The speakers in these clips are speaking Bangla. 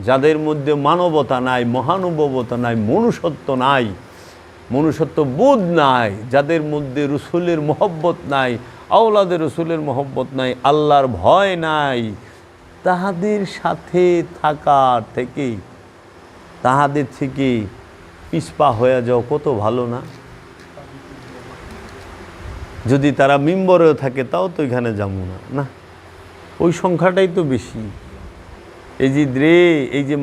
যাদের মধ্যে মানবতা নাই, মহানুভবতা নাই, মনুষ্যত্ব নাই, মনুষ্যত্ব বোধ নাই, যাদের মধ্যে রসুলের মহব্বত নাই, আওলাদের রসুলের মহব্বত নাই, আল্লাহর ভয় নাই, তাহাদের সাথে থাকার থেকে তাহাদের থেকে পিছপা হয়ে যাও কত ভালো না? যদি তারা মিম্বরেও থাকে তাও তো এখানে যাবো না, না ওই সংখ্যাটাই তো বেশি। এই যে এই যে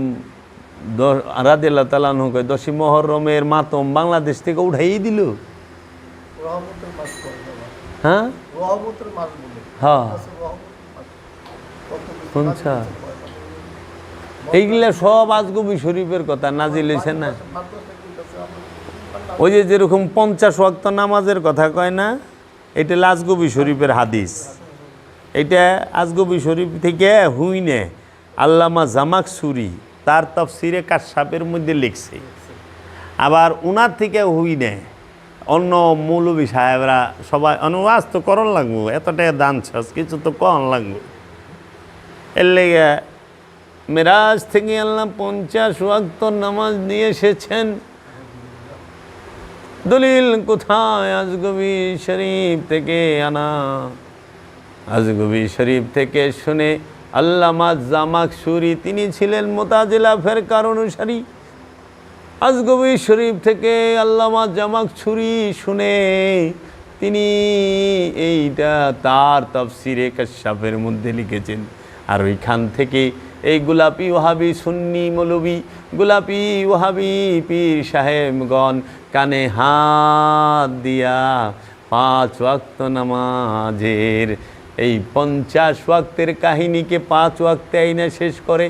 রাদিয়াল্লাহু তাআলা আনহু কয় 10ই মুহররমের মাতম বাংলাদেশ থেকে উঠাই দিল। হ্যাঁ হ্যাঁ শুনছা, এইগুলা সব আজগবি শরীফের কথা নাজিল হয়েছে না। ওই যে যেরকম 50 ওয়াক্ত নামাজের কথা কয় না, এটা আজগবি শরীফের হাদিস। এটা আজগবি শরীফ থেকে হুইনে আল্লামা জামাকসুরি তার তাফসিরে কাশফের মধ্যে লিখছে। আবার উনার থেকে হুইনে অন্য মৌলবী সাহেবরা সবাই অনুবাদ তো করণ লাগবো, এতটা দান ছাস কিছু তো কন লাগবো। এর লেগে মেরাজ থেকে আল্লাহ 50 ওয়াক্ত নামাজ নিয়ে এসেছেন। দলিল কোথায়? আজগবি শরীফ থেকে আনা, আজগবি শরীফ থেকে শুনে আল্লামা জামাকসুরি তিনি ছিলেন মুতাজিলা ফিরকার অনুসারী। আজগবি শরীফ থেকে আল্লামা জামাকসুরি শুনে তিনি এইটা তার তাফসিরে কাশফের মধ্যে লিখেছেন। আর ওইখান থেকে এই গোলাপি ওহাবি সুন্নি মৌলবী, গোলাপি ওহাবি পীর সাহেবগণ কানে হাত দিয়া 5 ওয়াক্ত নামাজের এই 50 ওয়াক্তের কাহিনীকে 5 ওয়াক্তে আইনা শেষ করে।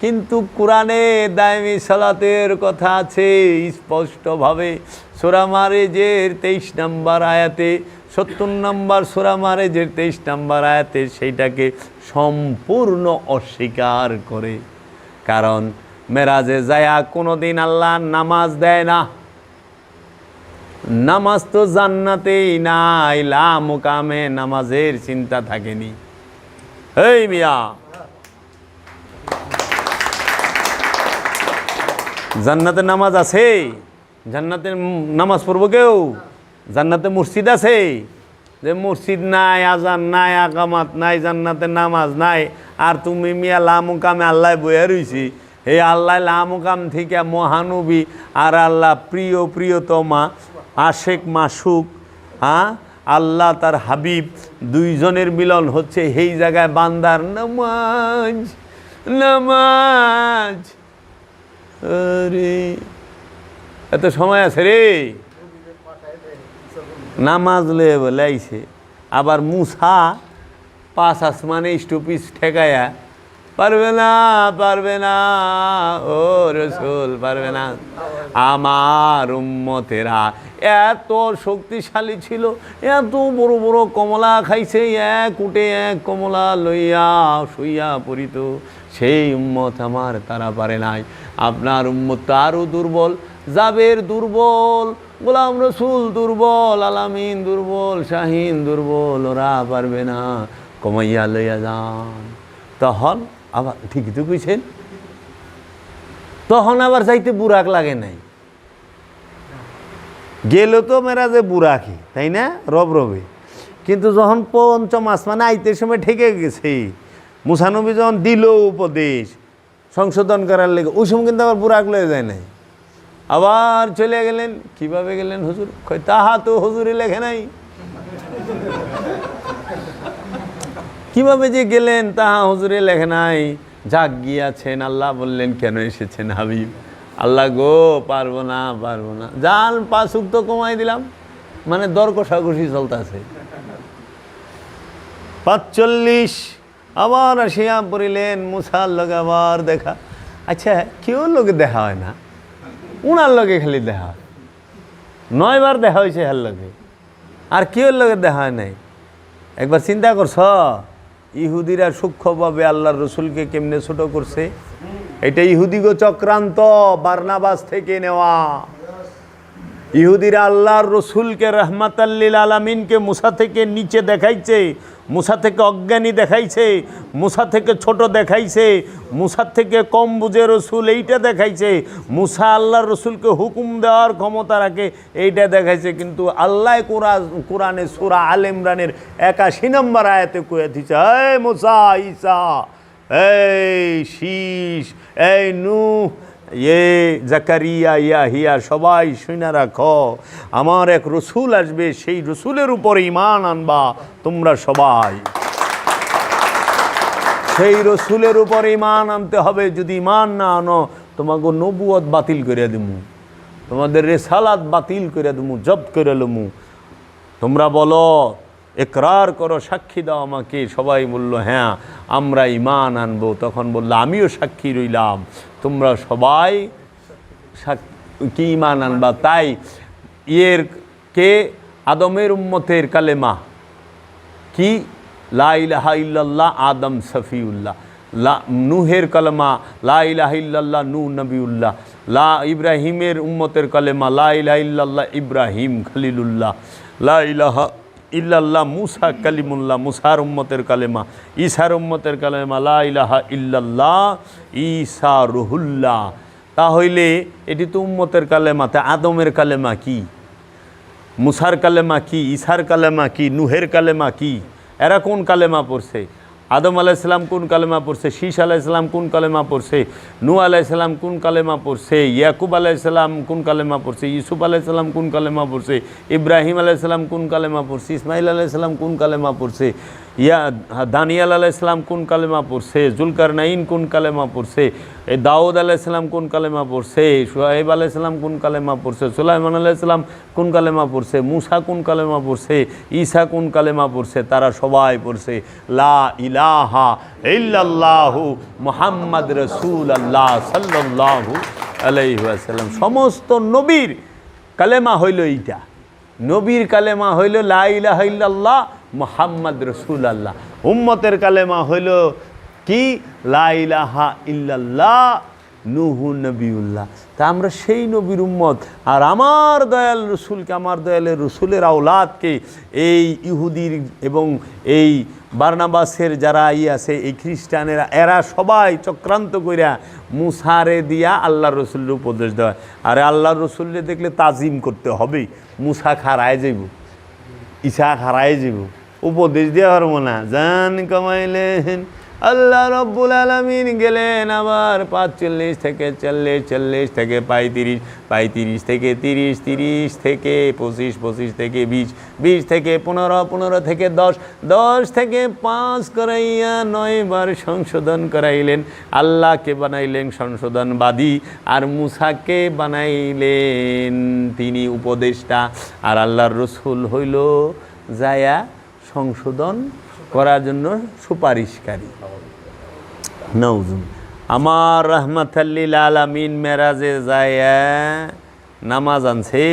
কিন্তু কোরআনে দায়মি সালাতের কথা আছে স্পষ্টভাবে। সূরা মারেজের 23 নম্বর আয়াতে, 70 নম্বর সূরা মারেজের 23 নম্বর আয়াতে সেইটাকে সম্পূর্ণ অস্বীকার করে। কারণ মেরাজে যায়া কোনোদিন আল্লাহ নামাজ দেয় না। নামাজ তো জান্নাতেই নাই, লা মুকামে নামাজের চিন্তা থাকেনি। এই মিয়া, জান্নাতে নামাজ আছে? জান্নাতে নামাজ পড়বো কেউ? জান্নাতে মসজিদ আছে? যে মসজিদ নাই, আজান নাই, আকামাত নাই, জান্নাতে নামাজ নাই, আর তুমি মিয়া লা মুকামে আল্লাহ বইয়া রইছি। এই আল্লাহ লা মুকাম থেকে মহানবী আর আল্লাহ প্রিয় প্রিয়তমা আশেক মাসুক, হ্যাঁ আল্লাহ তার হাবিব দুইজনের মিলন হচ্ছে এই জায়গায় বান্দার নামাজ। নামাজ আরে এত সময় আছে রে, নামাজ লয়ে বলে আইছে। আবার মুসা 5 আসমানে স্টপিস ঠেকায়া পারবে না, পারবে না ও রসুল, পারবে না। আমার উম্মতেরা এত শক্তিশালী ছিল, এত বড় বড় কমলা খাইছে, এক উঠে এক কমলা লইয়া শুইয়া পড়িত। সেই উম্মত আমার, তারা পারে নাই। আপনার উম্মত তো আরও দুর্বল। জাবের দুর্বল, গোলাম রসুল দুর্বল, আলামিন দুর্বল, শাহিন দুর্বল, ওরা পারবে না, কমাইয়া লইয়া যান। তখন আবার ঠিকই তো কইছেন, তখন আবার যাইতে বুরাক লাগে নাই। গেল তো মেরাজে বুরাকি, তাই না, রব রবে। কিন্তু যখন 5ম আসমানে আইতে সময় ঠেকে গেছে, মুসা নবী যখন দিল উপদেশ সংশোধন করার লেগে, ওই সময় কিন্তু আবার বুরাক লয়ে যায় নাই। আবার চলে গেলেন। কিভাবে গেলেন হুজুর? কই তাহা তো হুজুরে লেখে নাই। কিভাবে যে গেলেন তাহা হুজুরে লেখে নাই। যাক গিয়াছেন, আল্লাহ বললেন কেন এসেছেন হাবিব? আল্লাহ গো পারবো না, পারবো না। যান 5 ওয়াক্ত কমাই দিলাম, মানে দর কষাকষি চলতেছে। 45 আবার আসিয়া পড়িলেন। মুসার লগে আবার দেখা। আচ্ছা, কেউ লোকে দেখা হয় না, উনার লগে খালি দেখা হয়। 9 বার দেখা হয়েছে হার লগে, আর কেউ লগে দেখা হয় নাই। একবার চিন্তা করছ ইহুদিরা সূক্ষ্মভাবে আল্লাহর রসুলকে কেমনে ছোট করছে? এটা ইহুদিগো চক্রান্ত, বারনাবাস থেকে নেওয়া। ইহুদিরা আল্লাহর রসুলকে রহমাতাল্লিল আলামিনকে মুসা থেকে নিচে দেখাইছে, মুসা থেকে অজ্ঞানী দেখাইছে, মুসা থেকে ছোট দেখাইছে, মুসার থেকে কম বুঝে রসুল এইটা দেখাইছে, মুসা আল্লাহর রসুলকে হুকুম দেওয়ার ক্ষমতা রাখে এইটা দেখাইছে। কিন্তু আল্লাহ কোরআনে সূরা আল ইমরানের 81 নম্বর আয়াতে কয়ে দিচ্ছে, এই মুসা, ঈসা, এই শীষ, এই নূহ, জাকারিয়া, ইয়াহিয়া, সবাই শুনে রাখো, আমার এক রসুল আসবে, সেই রসুলের উপরে ঈমান আনবা তোমরা সবাই। সেই রসুলের উপর ঈমান আনতে হবে। যদি ঈমান না আনো তোমাকে নবুয়ত বাতিল করে দেবো, তোমাদের রিসালাত বাতিল করে দেবো, জব্দ করে লমু। তোমরা বলো, ইকরার করো, সাক্ষী দাও আমাকে। সবাই বলল হ্যাঁ আমরা ঈমান আনবো। তখন বললো আমিও সাক্ষী রইলাম, তোমরা সবাই কি ঈমান আনবা। তাই কে আদমের উম্মতের কালেমা কি, লা ইলাহা ইল্লাল্লাহ আদম সফিউল্লাহ, নূহের কালেমা লা ইলাহা ইল্লাল্লাহ নূহ নবিউল্লাহ, ইব্রাহিমের উম্মতের কালেমা লা ইলাহা ইল্লাল্লাহ ইব্রাহিম খলিলুল্লাহ, লা ইলাহা ইল্লাল্লাহ মুসা কালিমুল্লাহ মুসার উম্মতের কালেমা, ঈসার উম্মতের কালেমা লা ইলাহা ইল্লাল্লাহ ঈসা রুহুল্লাহ। তাহলে এটি তো উম্মতের কালেমা। তা আদমের কালেমা কি, মুসার কালেমা কি, ঈসার কালেমা কি, নূহের কালেমা কি? এরা কোন কালেমা পড়ছে? আদম আলাইহিসসালাম কোন কালেমা পড়ছে? শীষ আলাইহিসসালাম কোন কালেমা পড়ছে? নূহ আলাইহিসসালাম কোন কালেমা পড়ছে? ইয়াকুব আলাইহিসসালাম কোন কালেমা পড়ছে? ইউসুফ আলাইহিসসালাম কোন কালেমা পড়ছে? ইব্রাহিম আলাইহিসসালাম কোন কালেমা পড়ছে? ইসমাইল আলাইহিসসালাম কোন কালেমা পড়ছে? দানিয়াল আলাইহিসসালাম কোন কালেমা পড়ছে? জুলকারনাইন কোন কালেমা পড়ছে? দাউদ আলাইহিসসালাম কোন কালেমা পড়ছে? শুআয়ব আলাইহিসসালাম কোন কালেমা পড়ছে? সুলাইমান আলাইহিসসালাম কোন কালেমা পড়ছে? মুসা কোন কালেমা পড়ছে? ঈসা কোন কালেমা পড়ছে? তারা সবাই পড়ছে লা ইলাহা ইল্লাল্লাহু মুহাম্মদ রাসূলুল্লাহ সাল্লাল্লাহু আলাইহি ওয়াসাল্লাম। সমস্ত নবীর কালেমা হইল এইটা। নবীর কালেমা হইল লা ইলাহা ইল্লাল্লাহ মুহাম্মদ রাসূলুল্লাহ। উম্মতের কালেমা হইল কি, লা ইলাহা ইল্লাল্লাহ নূহ নবিউল্লাহ। তা আমরা সেই নবীর উম্মত। আর আমার দয়াল রসুলকে, আমার দয়ালের রসুলের আওলাদকে এই ইহুদির এবং এই বারনাবাসের যারা আছে, এই খ্রিস্টানেরা, এরা সবাই চক্রান্ত কইরা মুসারে দিয়া আল্লাহর রসুলের উপদেশ দেওয়া। আরে আল্লাহর রসুলরে দেখলে তাজিম করতে হবে। মুসা খারায় যাইব, ঈসা খারায় যাইব, উপদেশ দেওয়া পারবো না। জান কামাইলেন আল্লাহ রব্বুল আলামিন, গেলেন আবার 45 থেকে 40, 40 থেকে 35, 35 থেকে 30, 30 থেকে 25, 25 থেকে 20, 20 থেকে 15, 15 থেকে 10, 10 থেকে 5 করাইয়া 9 বার সংশোধন করাইলেন। আল্লাহকে বানাইলেন সংশোধনবাদী, আর মুসাকে বানাইলেন তিনি উপদেষ্টা, আর আল্লাহর রসুল হইল যায়া সংশোধন করার জন্য সুপারিশকারী। নওজুম আমার রহমাতাল্লিল আলামিন মেরাজে যায় নামাজ আনছে।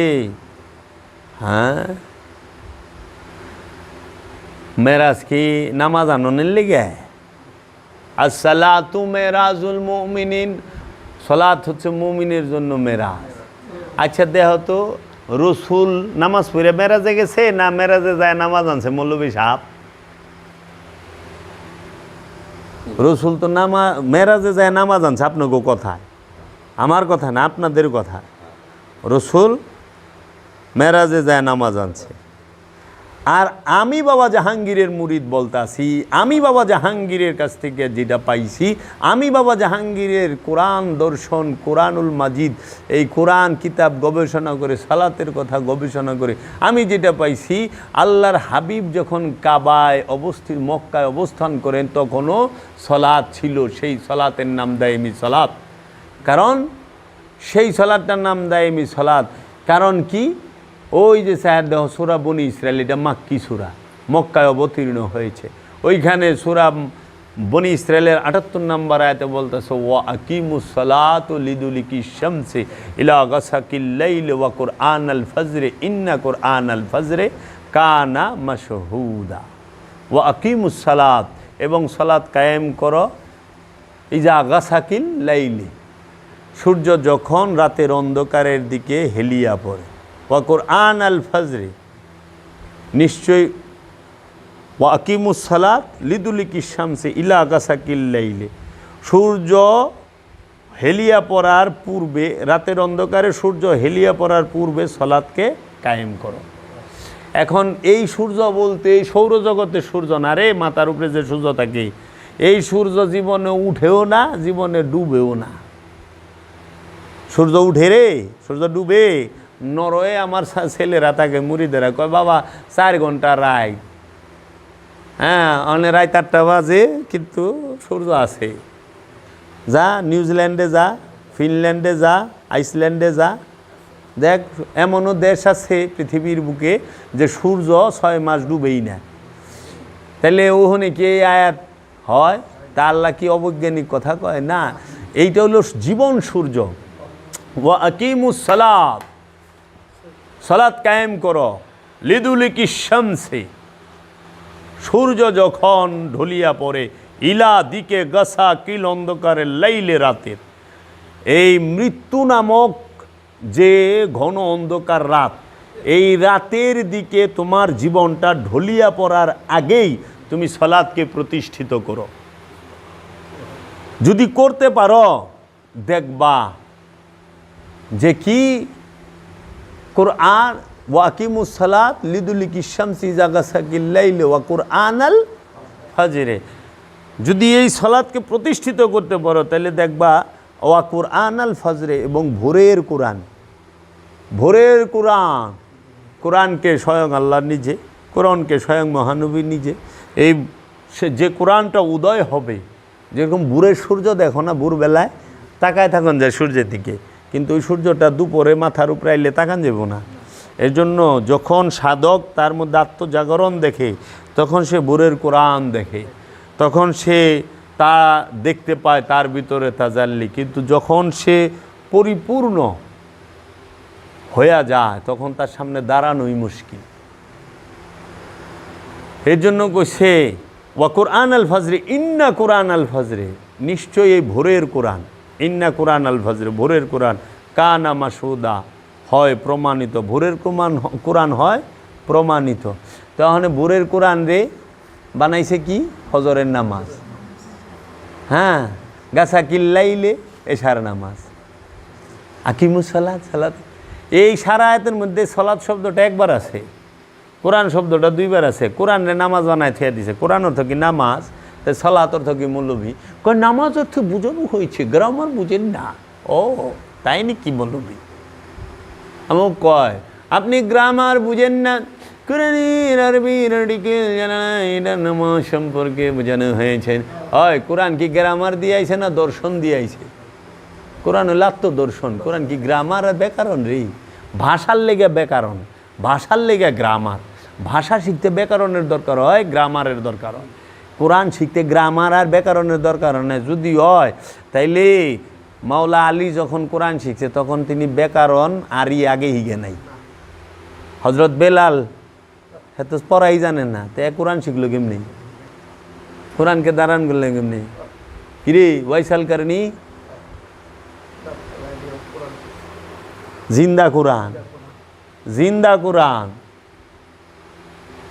হ্যাঁ, মেরাজ কি নামাজ আননের লেগে? আসসালাতু মেরাজুল মুমিনিন, সালাত হচ্ছে মুমিনের জন্য মেরাজ। আচ্ছা দেহ তো, রসুল নামাজ পড়ে মেরাজে গেছে না মেরাজে যায় নামাজ আনছে? মৌলবী সাহেব, রসুল তো মেরাজে যায় নামাজ আনছে। আপনাকে কথা, আমার কথা না, আপনাদের কথা। রসুল মেরাজে যায় নামাজ আনছে। আর আমি বাবা জাহাঙ্গীরের মুরিদ বলতাছি, আমি বাবা জাহাঙ্গীরের কাছ থেকে যেটা পাইছি, আমি বাবা জাহাঙ্গীরের কোরআন দর্শন, কোরআনুল মাজিদ, এই কোরআন কিতাব গবেষণা করে, সালাতের কথা গবেষণা করে আমি যেটা পাইছি, আল্লাহর হাবিব যখন কাবায় মক্কায় অবস্থান করেন তখনও সলাত ছিল। সেই সলাতের নাম দায়েমি সলাত। কারণ সেই সলাতটার নাম দায়েমি সলাত কারণ কি, ওই যে সাহেব সূরা বনি ইসরাইল, এটা মাক্কি সূরা, মক্কায় অবতীর্ণ হয়েছে। ওইখানে সূরা বনি ইসরাইলের 78 নম্বর আয়াতে বলতেছে, ওয়া আকিমুস সালাতু লিদুলিকি শামসি ইলা গাসাকিল লাইল ওয়া কুরআনাল ফজরে ইন্না কুরআনাল ফজরে কানা মাশহুদা। ওয়া আকিমুস সালাত, এবং সালাত কায়েম করো, ইজা গাসাকিল লাইলি, সূর্য যখন রাতের অন্ধকারের দিকে হেলিয়া পড়ে। ওয়া কুরআন আল ফজরে, নিশ্চয়ই ওয়া আকিমুস সালাত লিদুলিকি শামসি ইলা গাসাকিল লাইলে, সূর্য হেলিয়া পড়ার পূর্বে, রাতের অন্ধকারে সূর্য হেলিয়া পড়ার পূর্বে সালাতকে কায়েম করো। এখন এই সূর্য বলতে এই সৌরজগতের সূর্য না রে, মাথার উপরে যে সূর্য থাকে, এই সূর্য জীবনে উঠেও না, জীবনে ডুবেও না। সূর্য উঠে রে, সূর্য ডুবে। নরওয়ে আমার ছেলেরা থাকে, মুড়িদেরা কয় বাবা 4 ঘন্টা রায়, হ্যাঁ অনেক রায় 4টা বাজে কিন্তু সূর্য আছে। যা নিউজিল্যান্ডে যা, ফিনল্যান্ডে যা, আইসল্যান্ডে যা, দেখ এমনও দেশ আছে পৃথিবীর বুকে যে সূর্য 6 মাস ডুবেই না। তাহলে ওখানে কি এই আয়াত হয়? তা আল্লাহ কি অবৈজ্ঞানিক কথা কয়? না, এইটা হলো জীবন সূর্য। ওয়া আকিমুস সালাত, সালাত কায়েম করো, লিদুলিকি শামসি, সূর্য যখন ঢলিয়া পড়ে, ইলা দিকে গাছা কিল অন্ধকারে লাইলে, রাতের এই মৃত্যু নামক যে ঘন অন্ধকার রাত, এই রাতের দিকে তোমার জীবনটা ঢলিয়া পড়ার আগেই তুমি সালাতকে প্রতিষ্ঠিত করো। যদি করতে পারো দেখবা যে কি কুরআন ওয়া আকিমুস সালাত লিদুলিকি শামসি ইযা গাসাকিল লাইল ওয়া কুরআন আল ফজরে, যদি এই সালাতকে প্রতিষ্ঠিত করতে পারো তাহলে দেখবা ওয়া কুরআন আল ফজরে, এবং ভোরের কোরআন, ভোরের কোরআন, কোরআনকে স্বয়ং আল্লাহ নিজে, কোরআনকে স্বয়ং মহানবী নিজে, এই যে কোরআনটা উদয় হবে, যেরকম ভোরের সূর্য দেখো না, ভোরবেলায় তাকায় থাকুন যায় সূর্যের দিকে, কিন্তু ওই সূর্যটা দুপুরে মাথার উপরে আইলে তাকান যাব না। এর জন্য যখন সাধক তার মধ্যে আত্মজাগরণ দেখে, তখন সে ভোরের কোরআন দেখে, তখন সে তা দেখতে পায় তার ভিতরে তাজাল্লি। কিন্তু যখন সে পরিপূর্ণ হয়ে যায় তখন তার সামনে দাঁড়ানোই মুশকিল। এর জন্য কইছে ওয়া কুরআন আল ফজরে, ইন্না কুরআন আল ফজরে, নিশ্চয়ই এই ভোরের কোরআন, ইন্না কুরআন আল ফজরে, ভোরের কোরআন, কানা মাসুদা, হয় প্রমাণিত, ভোরের কোরআন হয় প্রমাণিত। তাহলে ভোরের কোরআন রে বানাইছে কি? ফজরের নামাজ, হ্যাঁ, গাছা কিল্লাইলে এশার নামাজ, আকিমুস সালাত, সালাত। এই সারা আয়াতের মধ্যে সালাত শব্দটা একবার আছে, কোরআন শব্দটা 2বার আছে। কোরআনে নামাজ বানায় থিয়া দিছে, কোরআন অর্থ কি নামাজ, তাই সালাত অর্থ কি মৌলভী। কয় নামাজ অর্থ বুঝানো হয়েছে, গ্রামার বুঝেন না। ও তাই নাকি মৌলভী? আমার কয় আপনি গ্রামার বুঝেন না, কোরআনের আরবির আর্টিকেল জানা না, এটা নামাজ সম্পর্কে বোঝানো হয়েছে। হয় কোরআন কি গ্রামার দিয়ে আইছে না দর্শন দিয়ে আইছে? কোরআন হলো আত্মদর্শন। কোরআন কি গ্রামার আর ব্যাকরণ রে? ভাষার লেগে ব্যাকরণ, ভাষার লেগে গ্রামার। ভাষা শিখতে ব্যাকরণের দরকার হয়, গ্রামারের দরকার হয়। কোরআন শিখতে গ্রামার আর ব্যাকরণের দরকার হয় না। যদি হয় তাইলে মাওলা আলী যখন কোরআন শিখছে তখন তিনি ব্যাকরণ আরই আগে হিগে নাই। হজরত বেলাল এত পড়াই জানে না, তো কোরআন শিখলো কেমনি? কোরআনকে দাঁড়ান করলে কেমনি? কিরে ওয়াইসাল কারণী জিন্দা কোরআন, জিন্দা কোরআন।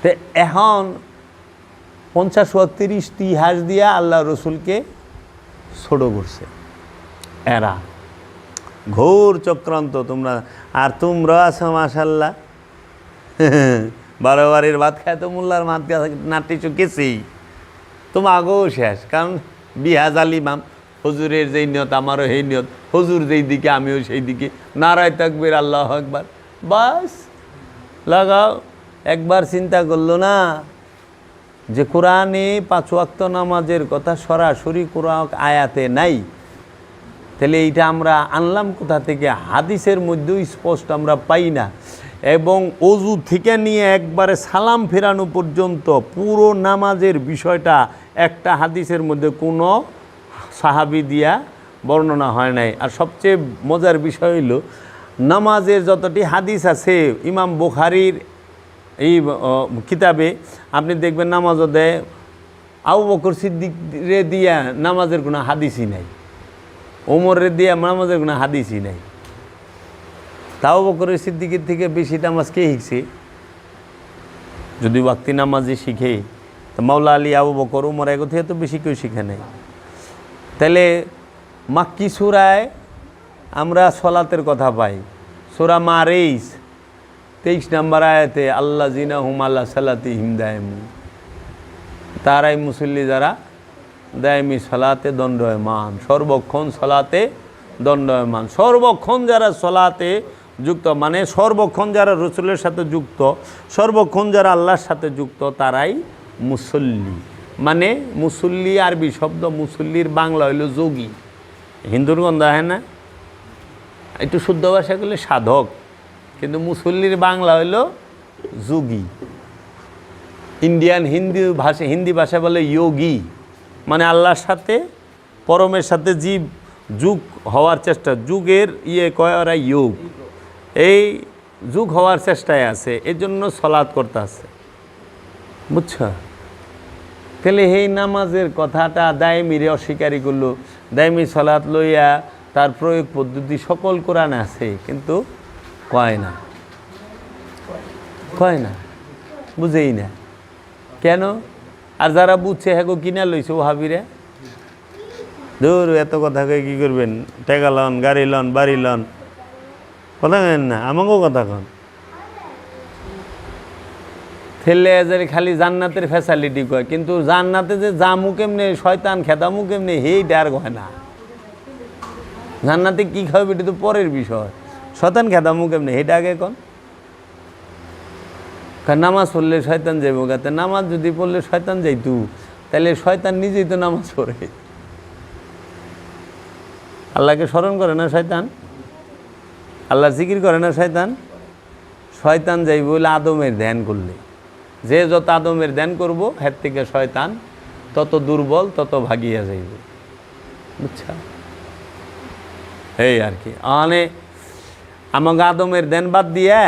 তো এখন 50 ওয়াক্ত 30 ইতিহাস দিয়া আল্লাহ রসুলকে ছোট করছে এরা। ঘোর চক্রান্ত তোমরা। আর তোমরা আছো মাশাল্লাহ, 12 বারের ভাত খায় তো মোল্লার ভাত নাটি চুকেছি। তোমার আগেও শেষ, কারণ বিহাজ আলিমাম হুজুরের যেই নিয়ত আমারও সেই নিয়ত, হুজুর যেই দিকে আমিও সেই দিকে, নারায় তাকবীর আল্লাহু আকবার, বাস লাগাও। একবার চিন্তা করলো না যে কোরআনে 5 ওয়াক্ত নামাজের কথা সরাসরি কোরআন আয়াতে নাই, তাহলে এইটা আমরা আনলাম কোথা থেকে? হাদিসের মধ্যেও স্পষ্ট আমরা পাই না। এবং অজু থেকে নিয়ে একবারে সালাম ফেরানো পর্যন্ত পুরো নামাজের বিষয়টা একটা হাদিসের মধ্যে কোনো সাহাবী দিয়া বর্ণনা হয় নাই। আর সবচেয়ে মজার বিষয় হইল নামাজের যতটি হাদিস আছে ইমাম বুখারীর এই কিতাবে আপনি দেখবেন নামাজও দেয় আবু বকর সিদ্দিক রে দিয়া নামাজের কোনো হাদিসই নাই, ওমর রে দিয়া নামাজের কোনো হাদিসই নাই। তাও বকরের সিদ্দিকের থেকে বেশি নামাজ কে শিখছে? যদি ওয়াক্তি নামাজে শিখে তো মাওলা আলী, আবু বকর, উমর এগো থেকে তো বেশি কেউ শিখে নেই। তাহলে মাক্কি সূরায় আমরা সলাতের কথা পাই। সূরা মারিস 23 নম্বর আয়াতে আল্লাযিনা হুম আলা সালাতিহিম দায়িমুন, তারাই মুসল্লি যারা দায়মি সলাতে দণ্ডায়মান, সর্বক্ষণ সলাতে দণ্ডায়মান। সর্বক্ষণ যারা সলাতে যুক্ত, মানে সর্বক্ষণ যারা রসুলের সাথে যুক্ত, সর্বক্ষণ যারা আল্লাহর সাথে যুক্ত, তারাই মুসল্লি। মানে মুসল্লি আরবি শব্দ, মুসল্লির বাংলা হইল যোগী। হিন্দুর গন্ধ হয় না, একটু শুদ্ধ ভাষা করলে সাধক, কিন্তু মুসল্লির বাংলা হইল যোগী। ইন্ডিয়ান হিন্দি ভাষা বলে যোগী, মানে আল্লাহর সাথে পরমের সাথে জীব যুগ হওয়ার চেষ্টা, যুগের কয় ওরা যোগ, এই যুগ হওয়ার চেষ্টায় আছে, এর জন্য সলাৎ করতে আছে, বুঝছ? তাহলে এই নামাজের কথাটা দায়মিরে অস্বীকারী করলো। দায়মি সলাৎ লইয়া তার প্রয়োগ পদ্ধতি সকল কোরআনে আছে, কিন্তু কয় না, বুঝেই না কেন? আর যারা বুঝছে হ্যাঁ কিনা লইছে ও হাবিরে, দূর এত কথা কয়ে কী করবেন? টেকা লন, গাড়ি লন, বাড়ি লন, কথা কেন না, আমাকেও কথা কন। ফেললে যে খালি জান্নাতের ফ্যাসিলিটি কয়, কিন্তু জান্নাতে যে জামু কেমনে, শয়তান খেদামু কেমনে, হেই ডার কয় না। জান্নাতে কী খাবে এটা তো পরের বিষয়, শয়তান খেদামু কেমনে হেটা আগে কন। নামাজ পড়লে শয়তান যাইব গাতে, নামাজ যদি পড়লে শয়তান যাইতু, তাহলে শয়তান নিজেই তো নামাজ পড়ে। আল্লাহকে স্মরণ করে না শয়তান, আল্লাহ জিকির করে না শয়তান। শয়তান যাইব বলে আদমের ধ্যান করলে, যে যত আদমের ধ্যান করব হের থেকে শয়তান তত দুর্বল, তত ভাগিয়া যাইব, বুঝছা? এই আর কি, মানে আমাকে আদমের ধ্যান বাদ দিয়ে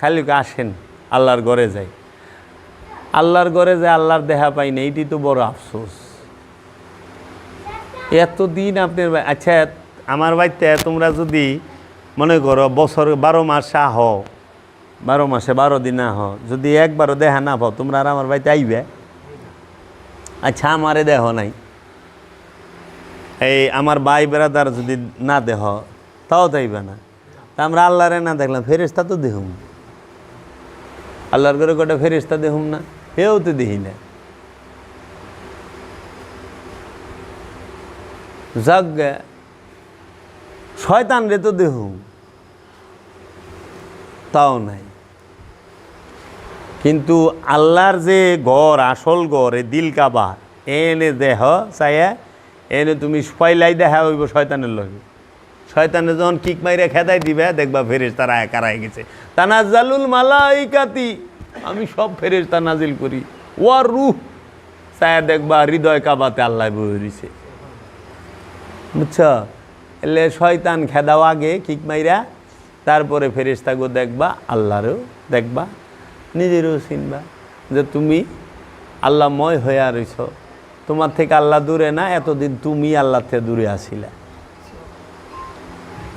খালি আসেন আল্লাহর ঘরে যাই, আল্লাহর ঘরে যায় আল্লাহর দেখা পাই না, এইটি তো বড় আফসোস। এতদিন আপনার, আচ্ছা আমার বাড়িতে তোমরা যদি মনে করো বছর 12 মাস আহ, 12 মাসে 12 দিন আহ, যদি একবারও দেখা না পাও, তোমরা আর আমার বাড়িতে আইবে? আচ্ছা আমারে দেহ নাই, এই আমার ভাই বেড়াদার যদি না দেহ, তাও তাইবে না। তা আমরা আল্লাহরে না দেখলাম, ফেরেশতা তো দেখুম, আল্লাহর ঘরে কটা ফেরেশতা দেখুম না? হেও তো দেখি না। যাক শয়তান রে তো দেখুম, তাও নাই। কিন্তু আল্লাহর যে ঘর, আসল ঘর, এ দিল কাবা, এনে দেহ চাইয়া এনে তুমি পয়লাই দেখা হইব শয়তানের লগে। শয়তানে যখন কিক মাইরে খেদাই দিবে, দেখবা ফেরেশতারা কারাই গেছে। তানাজ্জালুল মালাইকাতি, আমি সব ফেরেশতা নাজিল করি, ওয়ার রূহ চাইয়া দেখবা হৃদয় কাবাতে আল্লাহ বই রইছে, বুঝছ? এলে শয়তান খেদাও আগে কিক মাইরা, তারপরে ফেরেশতাগো দেখবা, আল্লাহরও দেখবা, নিজেরও চিনবা যে তুমি আল্লাহময় হইয়া রইছ। তোমার থেকে আল্লাহ দূরে না, এতদিন তুমি আল্লাহ থেকে দূরে আসিলা।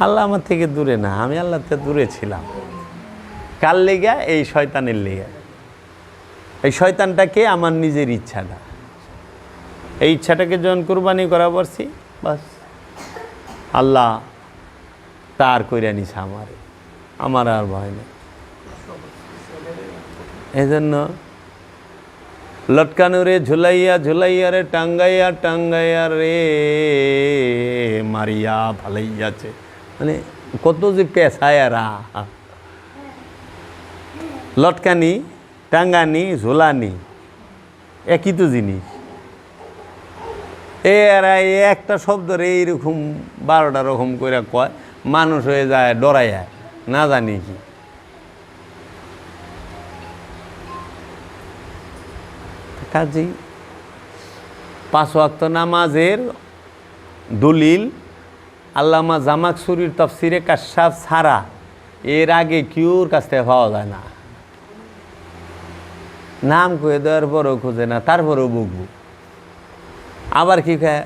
আল্লাহ আমার থেকে দূরে না, আমি আল্লাহ থেকে দূরে ছিলাম। কার লেগা? এই শয়তানের লেগা। এই শয়তানটাকে আমার নিজের ইচ্ছাটা, এই ইচ্ছাটাকে যখন কুরবানি করা পারছি, বাস আল্লাহ তার কইরা নিছে আমার আর ভয় নেই। এই জন্য লটকানো রে ঝুলাইয়া ঝুলাইয়া রে টাঙ্গাইয়া টাঙ্গাইয়া রে মারিয়া ভালাইয়াছে, মানে কত যে পেশায়ারা। লটকানি, টাঙ্গানি, ঝোলানি একই তো জিনিস। এরা একটা শব্দরে এইরকম 12টা রকম করে কয়, মানুষ হয়ে যায় ডরাইয়া, না জানি কি। কাজেই 5 ওয়াক্ত নামাজের দলিল আল্লামা জামাকশুরির তাফসিরে কাশফ ছাড়া এর আগে কেউর কাছ থেকে পাওয়া যায় না। নাম কয়ে দেওয়ার পরেও খোঁজে না, তারপরেও বকবো। আবার কি খায়,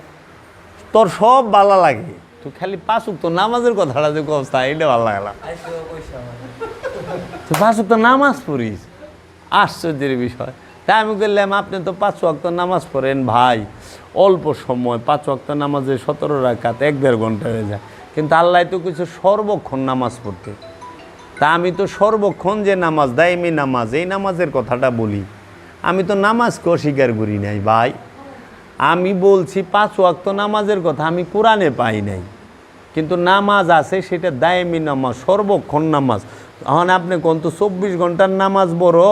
তোর সব ভালো লাগে, তুই খালি 5 ওয়াক্ত নামাজের কথাটা যে কস্তা এটা ভালো লাগলা তুই 5 ওয়াক্ত নামাজ পড়িস আশ্চর্যের বিষয় তাই আমি বললাম আপনি তো 5 ওয়াক্ত নামাজ পড়েন ভাই অল্প সময় 5 ওয়াক্ত নামাজে 17 রাকাত 1-1.5 ঘন্টা হয়ে যায় কিন্তু আল্লাহ তো কিছু সর্বক্ষণ নামাজ পড়তে তা আমি তো সর্বক্ষণ যে নামাজ দাইমি নামাজ এই নামাজের কথাটা বলি আমি তো নামাজকে অস্বীকার করি নাই ভাই আমি বলছি 5 ওয়াক্ত নামাজের কথা আমি কোরআনে পাই নাই কিন্তু নামাজ আছে সেটা দাইমি নামাজ সর্বক্ষণ নামাজ এখন আপনি কোন তো 24 ঘন্টার নামাজ বড়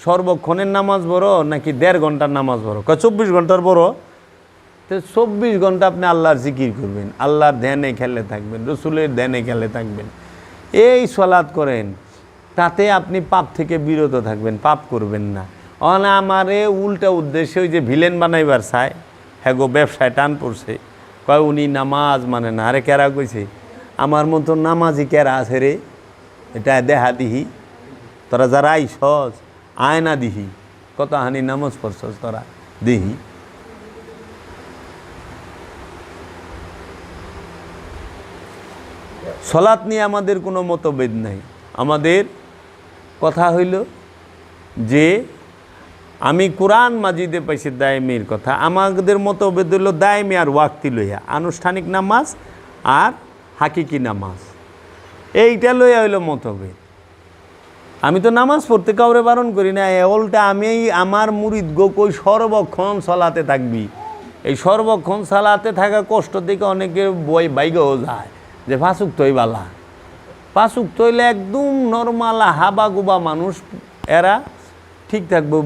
সর্বক্ষণের নামাজ বড় নাকি 1.5 ঘন্টার নামাজ বড় 24 ঘন্টার বড় তো 24 ঘন্টা আপনি আল্লাহর জিকির করবেন আল্লাহর ধ্যানে খেলে থাকবেন রসুলের ধ্যানে খেলে থাকবেন এই সালাত করেন তাতে আপনি পাপ থেকে বিরত থাকবেন পাপ করবেন না আমারে উল্টা উদ্দেশ্যে ওই যে ভিলেন বানাইবার চায় হ্যাঁ গো ব্যবসায় টান পড়ছে কয় উনি নামাজ মানে না আরে কেরা কইছে আমার মতো নামাজি কেরা আছে রে এটা দেহা দিহি তোরা যারা আইসস আয় না দিহি কত হানি নামাজ পড়ছস তোরা দিহি সলাৎ নিয়ে আমাদের কোনো মতভেদ নাই আমাদের কথা হইল যে আমি কোরআন মাজিদে পাইছি দায়মির কথা আমাদের মতভেদ হইল দায়মি আর ওয়াক্তি লইয়া আনুষ্ঠানিক নামাজ আর হাকিকি নামাজ এইটা লইয়া হইল মতভেদ আমি তো নামাজ পড়তে কাউরে বারণ করি না উল্টা আমি আমার মুরিদ গো কই সর্বক্ষণ সলাতে থাকবি এই সর্বক্ষণ সালাতে থাকা কষ্ট থেকে অনেকে বই বাইগেও যায় যে 5 ওয়াক্ত বালা 5 ওয়াক্ত হইলে একদম নর্মাল হাবা গুবা মানুষ এরা ঠিক থাকবে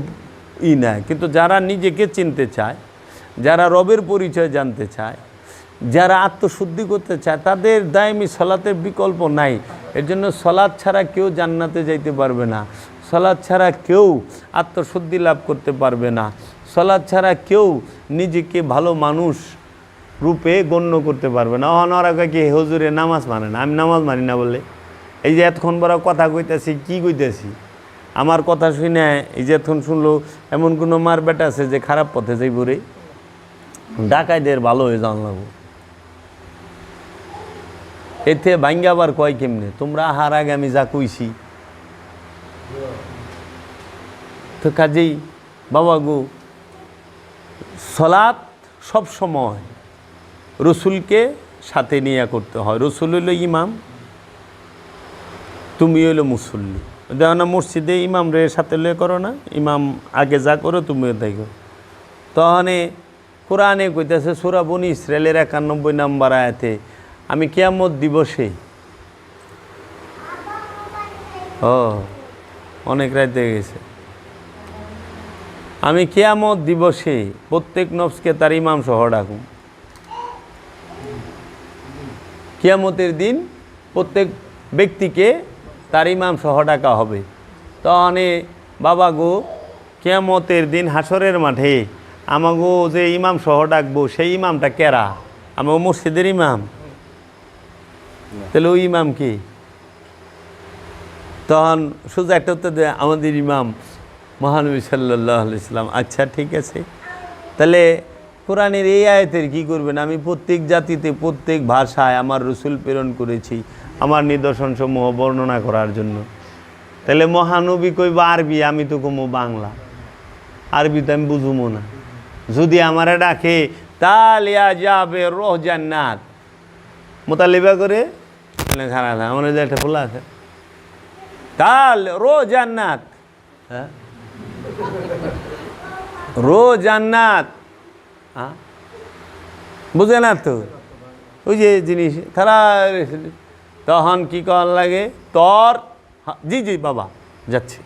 না কিন্তু যারা নিজেকে চিনতে চায় যারা রবের পরিচয় জানতে চায় যারা আত্মশুদ্ধি করতে চায় তাদের দায়মি সলাতের বিকল্প নাই এর জন্য সলাৎ ছাড়া কেউ জান্নাতে যাইতে পারবে না সলাৎ ছাড়া কেউ আত্মশুদ্ধি লাভ করতে পারবে না সলাৎ ছাড়া কেউ নিজেকে ভালো মানুষ রূপে গণ্য করতে পারবে না অনরা কি হুজুরে নামাজ মানে না আমি নামাজ মানি না বলে এই যে এতক্ষণ বড় কথা কইতেছি কি কইতেছি আমার কথা শুনে এই যে এতক্ষণ শুনলো এমন কোনো মার বেটা আছে যে খারাপ পথে যাইব রে ডাকাইদের ভালো হয়ে যাওয়া লাগবো এতে ভাঙ্গা আবার কয় কেমনে তোমরা হার আগে আমি যা কইছি তো কাজেই বাবা গো সলাৎ সব সময় রসুলকে সাথে নিয়ে করতে হয় রসুল হইল ইমাম তুমি হইল মুসল্লি দেখো না মসজিদে ইমাম রে সাথে লয়ে করো না ইমাম আগে যা করো তুমিও তাই করো তখনে কোরআনে কইতেছে সূরা বনী ইসরাইলের 91 নম্বর আয়াতে আমি কিয়ামত দিবসে অনেক রাতে গেছে আমি কিয়ামত দিবসে প্রত্যেক নফসকে তার ইমাম সহ ডাকুম কিয়ামতের দিন প্রত্যেক ব্যক্তিকে তার ইমাম সহ ডাকা হবে তখনে বাবা গো কিয়ামতের দিন হাসরের মাঠে আমাগো যে ইমাম সহ ডাকবো সেই ইমামটা কেরা আমার মসজিদের ইমাম তাহলে ওই ইমাম কি তখন সোজা একটা উত্তর দেয় আমাদের ইমাম মহানবী সাল্লাল্লাহু আলাইহি সাল্লাম আচ্ছা ঠিক আছে তাহলে কোরআনের এই আয়াতের কী করবেন আমি প্রত্যেক জাতিতে প্রত্যেক ভাষায় আমার রসুল প্রেরণ করেছি আমার নিদর্শনসমূহ বর্ণনা করার জন্য তাহলে মহানবী কইবা আরবি আমি তো কমো বাংলা আরবি তো আমি বুঝুমো না যদি আমারে ডাকে তালিয়া যাবে রোহ জান্নাত মোতালিবা করে খারাপ আমার যে একটা ফুল আছে তাল রো জান্নাত হ্যাঁ রো জান্নাত হ্যাঁ বুঝে না তো ওই যে জিনিস তারা তখন কি করার লাগে তোর জি জি বাবা যাচ্ছি